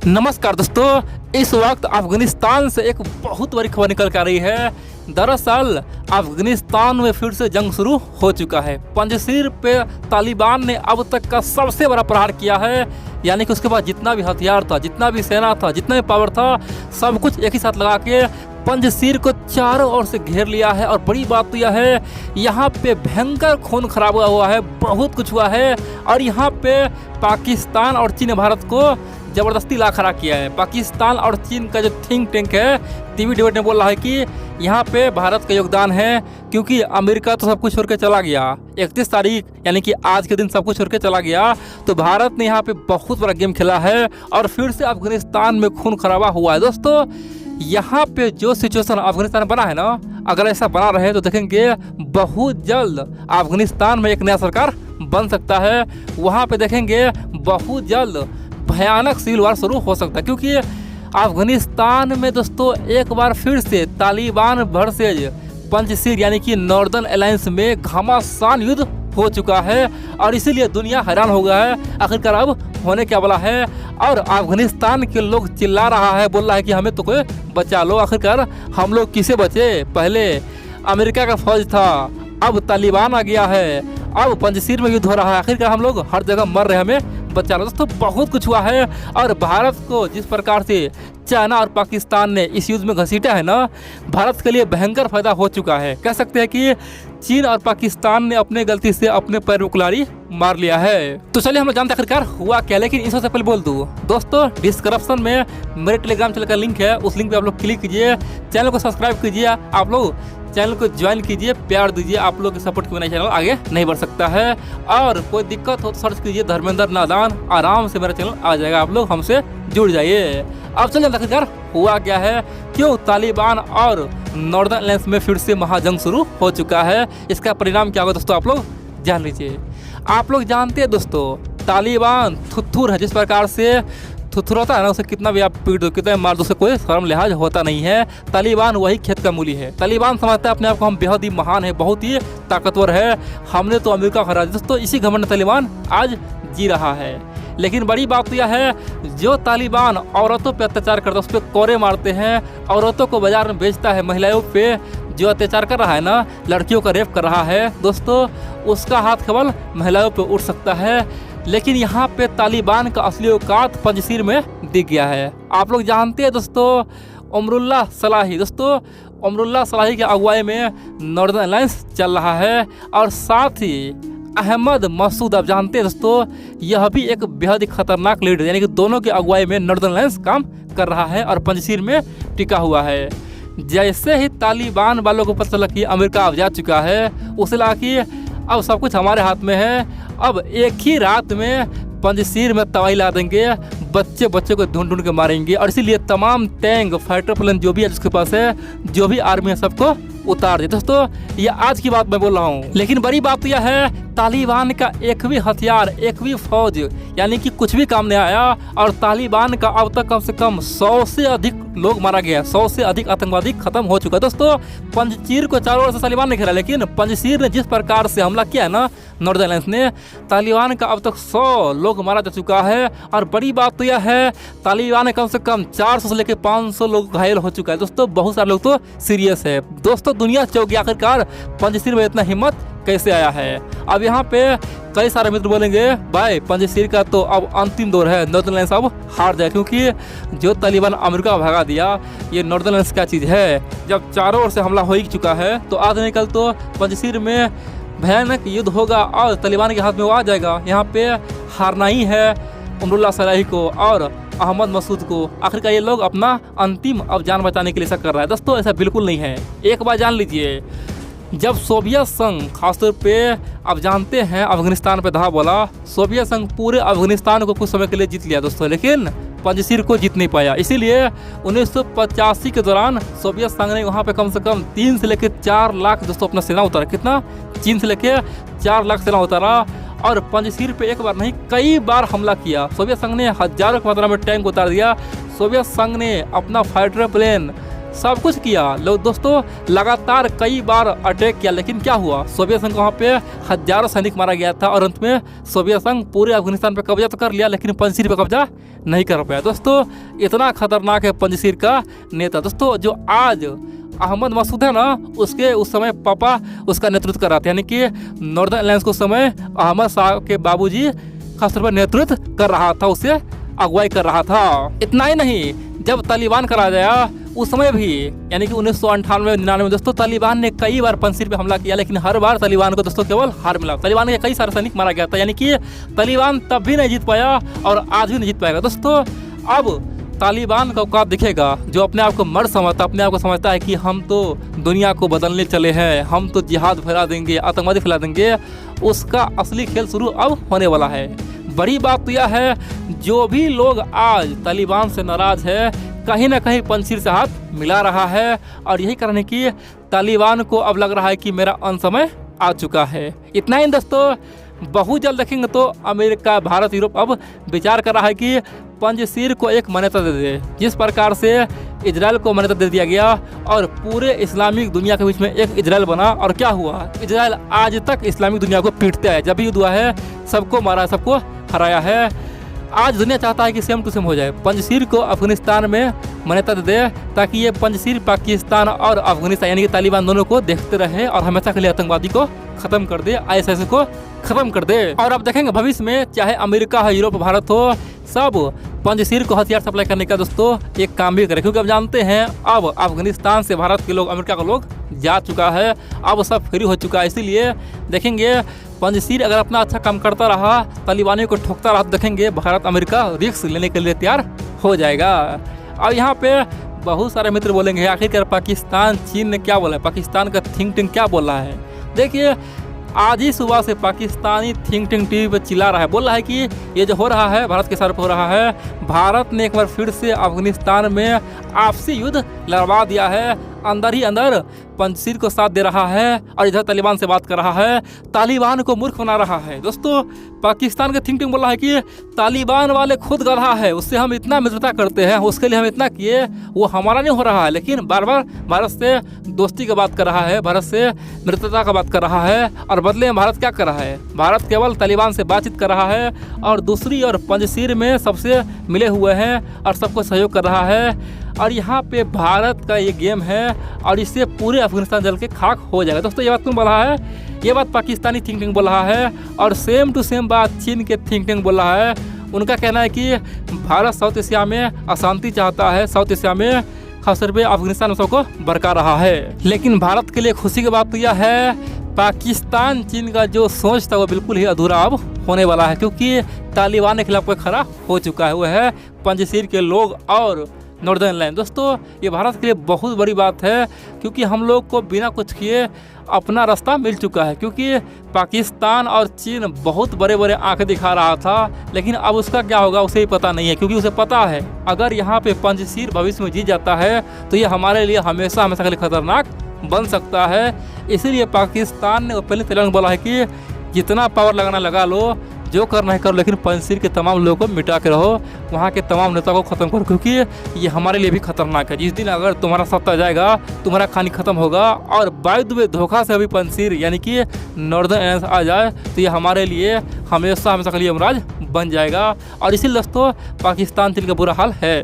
नमस्कार दोस्तों, इस वक्त अफगानिस्तान से एक बहुत बड़ी खबर निकल कर आ रही है। दरअसल अफगानिस्तान में फिर से जंग शुरू हो चुका है। पंजशीर पे तालिबान ने अब तक का सबसे बड़ा प्रहार किया है। यानी कि उसके पास जितना भी हथियार था, जितना भी सेना था, जितना भी पावर था, सब कुछ एक ही साथ लगा के पंजशीर को चारों ओर से घेर लिया है। और बड़ी बात तो यह है, यहाँ पे भयंकर खून खराब हुआ है, बहुत कुछ हुआ है। और यहाँ पे पाकिस्तान और चीन ने भारत को ज़बरदस्ती ला खड़ा किया है। पाकिस्तान और चीन का जो थिंक टैंक है टीवी डिबेट में बोल रहा है कि यहाँ पे भारत का योगदान है, क्योंकि अमेरिका तो सब कुछ छोड़ के चला गया। 31 तारीख यानी कि आज के दिन सब कुछ छोड़ के चला गया, तो भारत ने यहाँ पे बहुत बड़ा गेम खेला है और फिर से अफगानिस्तान में खून खराबा हुआ है। दोस्तों, यहाँ पे जो सिचुएशन अफगानिस्तान में बना है ना, अगर ऐसा बना रहे तो देखेंगे बहुत जल्द अफगानिस्तान में एक नया सरकार बन सकता है। वहाँ पे देखेंगे बहुत जल्द भयानक सिविल वार शुरू हो सकता है, क्योंकि अफगानिस्तान में दोस्तों एक बार फिर से तालिबान वर्सेज पंजशीर यानी कि नॉर्दर्न अलायंस में घमासान युद्ध हो चुका है। और इसीलिए दुनिया हैरान हो गया है आखिरकार अब होने क्या वाला है। और अफगानिस्तान के लोग चिल्ला रहा है, बोल रहा है कि हमें तो कोई बचा लो। आखिरकार हम लोग किसे बचे? पहले अमेरिका का फौज था, अब तालिबान आ गया है, अब पंजशीर में युद्ध हो रहा है। आखिरकार हम लोग हर जगह मर रहे, हमें बचा लो। दोस्तों, बहुत कुछ हुआ है। और भारत को जिस प्रकार से चाइना और पाकिस्तान ने इस युद्ध में घसीटा है ना, भारत के लिए भयंकर फायदा हो चुका है। कह सकते हैं कि चीन और पाकिस्तान ने अपने गलती से अपने पैर में कुल्हाड़ी मार लिया है। तो चलिए हम जानते आखिरकार हुआ क्या। लेकिन इससे पहले बोल दूं दोस्तों, डिस्क्रिप्शन में मेरे टेलीग्राम चैनल का लिंक है, उस लिंक पे आप लोग क्लिक कीजिए, चैनल को सब्सक्राइब कीजिए, आप लोग चैनल को ज्वाइन कीजिए, प्यार दीजिए। आप लोग के सपोर्ट के बिना चैनल आगे नहीं बढ़ सकता है। और कोई दिक्कत हो तो सर्च कीजिए धर्मेंद्र नादान, आराम से मेरा चैनल आ जाएगा, आप लोग हमसे जुड़ जाइए। अब चलिए आखिरकार हुआ क्या है, क्यों तालिबान और नॉर्दर्न अलायंस में फिर से महाजंग शुरू हो चुका है, इसका परिणाम क्या होगा दोस्तों आप लोग जान लीजिए। आप लोग जानते हैं दोस्तों, तालिबान थुथुर है। जिस प्रकार से थुथुर होता है ना, उसे कितना भी आप पीट दो, कितना मार दो, उससे कोई शर्म लिहाज होता नहीं है। तालिबान वही खेत का मूली है। तालिबान समझता है अपने आप को हम बेहद ही महान है, बहुत ही ताकतवर है, हमने तो अमेरिका को हरा दिया। दोस्तों, इसी घमंड में तालिबान आज जी रहा है। लेकिन बड़ी बात तो यह है, जो तालिबान औरतों पे अत्याचार करता है, उस पर कोड़े मारते हैं, औरतों को बाजार में बेचता है, महिलाओं पे जो अत्याचार कर रहा है ना, लड़कियों का रेप कर रहा है, दोस्तों उसका हाथ केवल महिलाओं पे उठ सकता है। लेकिन यहाँ पे तालिबान का असली औकात पंजशीर में दिख गया है। आप लोग जानते हैं दोस्तों, अमरुल्लाह सलाही, दोस्तों अमरुल्लाह सलाही की अगुवाई में नॉर्दर्न अलायंस चल रहा है। और साथ ही अहमद मसूद, आप जानते हैं दोस्तों, यह भी एक बेहद ही खतरनाक लीडर, यानी कि दोनों की अगुवाई में नॉर्दर्न अलायंस काम कर रहा है और पंजशीर में टिका हुआ है। जैसे ही तालिबान वालों को पता चला कि अमेरिका अब जा चुका है, उसे लगा कि अब सब कुछ हमारे हाथ में है, अब एक ही रात में पंजशीर में तबाही ला देंगे, बच्चे को ढूंढ ढूंढ के मारेंगे। और इसीलिए तमाम टैंक, फाइटर प्लेन जो भी है जिसके पास है, जो भी आर्मी है, सबको उतार दिया। दोस्तों, ये आज की बात मैं बोल रहा हूँ। लेकिन बड़ी बात तो यह है, तालिबान का एक भी हथियार, एक भी फौज यानी कि कुछ भी काम नहीं आया। और तालिबान का अब तक कम से कम 100 से अधिक लोग मारा गया, 100 से अधिक आतंकवादी खत्म हो चुका है। दोस्तों, पंजशीर को चारों ओर से तालिबान ने घेरा, लेकिन पंजशीर ने जिस प्रकार से हमला किया है ना नॉर्दर्न अलायंस ने, तालिबान का अब तक 100 लोग मारा जा चुका है। और बड़ी बात तो यह है, तालिबान ने कम से कम 400 से लेकर 500 लोग घायल हो चुका है। दोस्तों, बहुत सारे लोग तो सीरियस है। दोस्तों, दुनिया चौंक गई, आखिरकार पंजशीर में इतना हिम्मत कैसे आया है। अब यहाँ पे कई सारे मित्र बोलेंगे, भाई पंजशीर का तो अब अंतिम दौर है, नॉर्दर्न अलायंस अब हार जाए, क्योंकि जो तालिबान अमेरिका भगा दिया, ये नॉर्दर्न अलायंस क्या चीज़ है। जब चारों ओर से हमला हो ही चुका है, तो आज नहीं कल तो पंजशीर में भयानक युद्ध होगा और तालिबान के हाथ में वो आ जाएगा। यहाँ पे हारना ही है अमरुल्लाह सलाही को और अहमद मसूद को। आखिरकार ये लोग अपना अंतिम अब जान बचाने के लिए ऐसा कर रहा है। दोस्तों, ऐसा बिल्कुल नहीं है। एक बार जान लीजिए, जब सोवियत संघ खासतौर पे आप जानते हैं अफगानिस्तान पे धावा बोला, सोवियत संघ पूरे अफगानिस्तान को कुछ समय के लिए जीत लिया दोस्तों, लेकिन पंजशीर को जीत नहीं पाया। इसीलिए 1985 के दौरान सोवियत संघ ने वहाँ पे कम से कम 3 से लेकर 4 लाख दोस्तों अपना सेना उतारा। कितना? 3 से लेकर 4 लाख सेना उतारा और पंजशीर पे एक बार नहीं कई बार हमला किया। सोवियत संघ ने हजारों की मात्रा में टैंक उतार दिया। सोवियत संघ ने अपना फाइटर प्लेन सब कुछ किया। लोग दोस्तों लगातार कई बार अटैक किया, लेकिन क्या हुआ, सोवियत संघ वहाँ पे हजारों सैनिक मारा गया था और अंत में सोवियत संघ पूरे अफगानिस्तान पे कब्जा तो कर लिया, लेकिन पंजशीर पे कब्जा नहीं कर पाया। दोस्तों इतना खतरनाक है पंजशीर का नेता दोस्तों, जो आज अहमद मसूद है ना, उसके उस समय पापा उसका नेतृत्व कर रहा था, यानी कि नॉर्दर्न अलायंस को उस समय अहमद शाह के बाबूजी खासतौर पर नेतृत्व कर रहा था, उसे अगुवाई कर रहा था। इतना ही नहीं, जब तालिबान करा गया उस समय भी, यानी कि 1998-99 में दोस्तों तालिबान ने कई बार पंजशीर पे हमला किया, लेकिन हर बार तालिबान को दोस्तों केवल हार मिला। तालिबान के कई सारे सैनिक मारा गया था, यानी कि तालिबान तब भी नहीं जीत पाया और आज भी नहीं जीत पाएगा। दोस्तों अब तालिबान का औकात दिखेगा, जो अपने आप को मर्द समझता, अपने आप को समझता है कि हम तो दुनिया को बदलने चले हैं, हम तो जिहाद फैला देंगे, आतंकवादी फैला देंगे, उसका असली खेल शुरू अब होने वाला है। बड़ी बात तो यह है, जो भी लोग आज तालिबान से नाराज है, कहीं ना कहीं पंजशीर से हाथ मिला रहा है, और यही कारण है कि तालिबान को अब लग रहा है कि मेरा अंत समय आ चुका है। इतना ही दोस्तों, बहुत जल्द देखेंगे तो अमेरिका, भारत, यूरोप अब विचार कर रहा है कि पंजशीर को एक मान्यता दे दे, जिस प्रकार से इजराइल को मान्यता दे दिया गया और पूरे इस्लामिक दुनिया के बीच में एक इजराइल बना। और क्या हुआ, इजराइल आज तक इस्लामिक दुनिया को पीटता है, जब भी युद्ध हुआ है सबको मारा, सबको हराया है। आज दुनिया चाहता है कि सेम टू सेम हो जाए, पंजशीर को अफगानिस्तान में मान्यता दे दे, ताकि ये पंजशीर पाकिस्तान और अफगानिस्तान यानी कि तालिबान दोनों को देखते रहे और हमेशा के लिए आतंकवादी को खत्म कर दे, ISIS को खत्म कर दे। और अब देखेंगे भविष्य में चाहे अमेरिका हो, यूरोप, भारत हो, सब पंजशीर को हथियार सप्लाई करने का दोस्तों एक काम भी करे, क्योंकि अब जानते हैं अब अफगानिस्तान से भारत के लोग, अमेरिका के लोग जा चुका है, अब सब फ्री हो चुका है। इसीलिए देखेंगे पंजशीर अगर अपना अच्छा काम करता रहा, तालिबानियों को ठोकता रहा, तो देखेंगे भारत अमेरिका रिस्क लेने के लिए तैयार हो जाएगा। और यहाँ पे बहुत सारे मित्र बोलेंगे आखिरकार पाकिस्तान, चीन ने क्या बोला है, पाकिस्तान का थिंक टैंक क्या बोला है। देखिए आज ही सुबह से पाकिस्तानी थिंक टैंक टीवी पर चिल्ला रहा है, बोल रहा है कि ये जो हो रहा है भारत के सर पर हो रहा है, भारत ने एक बार फिर से अफगानिस्तान में आपसी युद्ध लड़वा दिया है, अंदर ही अंदर पंजशीर को साथ दे रहा है और इधर तालिबान से बात कर रहा है, तालिबान को मूर्ख बना रहा है। दोस्तों पाकिस्तान का थिंक टैंक बोल रहा है कि तालिबान वाले खुद गधा है, उससे हम इतना मित्रता करते हैं, उसके लिए हम इतना किए, वो हमारा नहीं हो रहा है, लेकिन बार बार भारत से दोस्ती की बात कर रहा है, भारत से मित्रता का बात कर रहा है, और बदले में भारत क्या कर रहा है, भारत केवल तालिबान से बातचीत कर रहा है और दूसरी ओर पंजशीर में सबसे मिले हुए हैं और सबको सहयोग कर रहा है। और यहाँ पे भारत का ये गेम है और इससे पूरे अफगानिस्तान जल के खाक हो जाएगा। दोस्तों ये बात कौन बोल रहा है, ये बात पाकिस्तानी थिंक टैंक बोल रहा है, और सेम टू सेम बात चीन के थिंक टैंक बोल रहा है। उनका कहना है कि भारत साउथ एशिया में अशांति चाहता है, साउथ एशिया में खासतौर पर अफगानिस्तान में सबको बरका रहा है। लेकिन भारत के लिए खुशी की बात तो यह है, पाकिस्तान चीन का जो सोच था वो बिल्कुल ही अधूरा अब होने वाला है, क्योंकि तालिबान के खिलाफ कोई खड़ा हो चुका है, वो है पंजशीर के लोग और नॉर्दर्न लाइन। दोस्तों ये भारत के लिए बहुत बड़ी बात है, क्योंकि हम लोग को बिना कुछ किए अपना रास्ता मिल चुका है, क्योंकि पाकिस्तान और चीन बहुत बड़े बड़े आंखें दिखा रहा था, लेकिन अब उसका क्या होगा उसे ही पता नहीं है, क्योंकि उसे पता है अगर यहाँ पे पंजशीर भविष्य में जीत जाता है तो ये हमारे लिए हमेशा हमेशा के लिए खतरनाक बन सकता है। इसीलिए पाकिस्तान ने पहले तेलंगाना बोला है कि जितना पावर लगाना लगा लो, जो करना है करो, लेकिन पंजशीर के तमाम लोगों को मिटा के रहो, वहाँ के तमाम नेताओं को ख़त्म करो, क्योंकि ये हमारे लिए भी खतरनाक है। जिस दिन अगर तुम्हारा सत्ता जाएगा, तुम्हारा खानी खत्म होगा, और बाय द वे धोखा से अभी पंजशीर यानी कि नॉर्दर्न अलायंस आ जाए तो ये हमारे लिए हमेशा हमेशा के लिए यमराज बन जाएगा। और इसीलिए दोस्तों पाकिस्तान चीन का बुरा हाल है।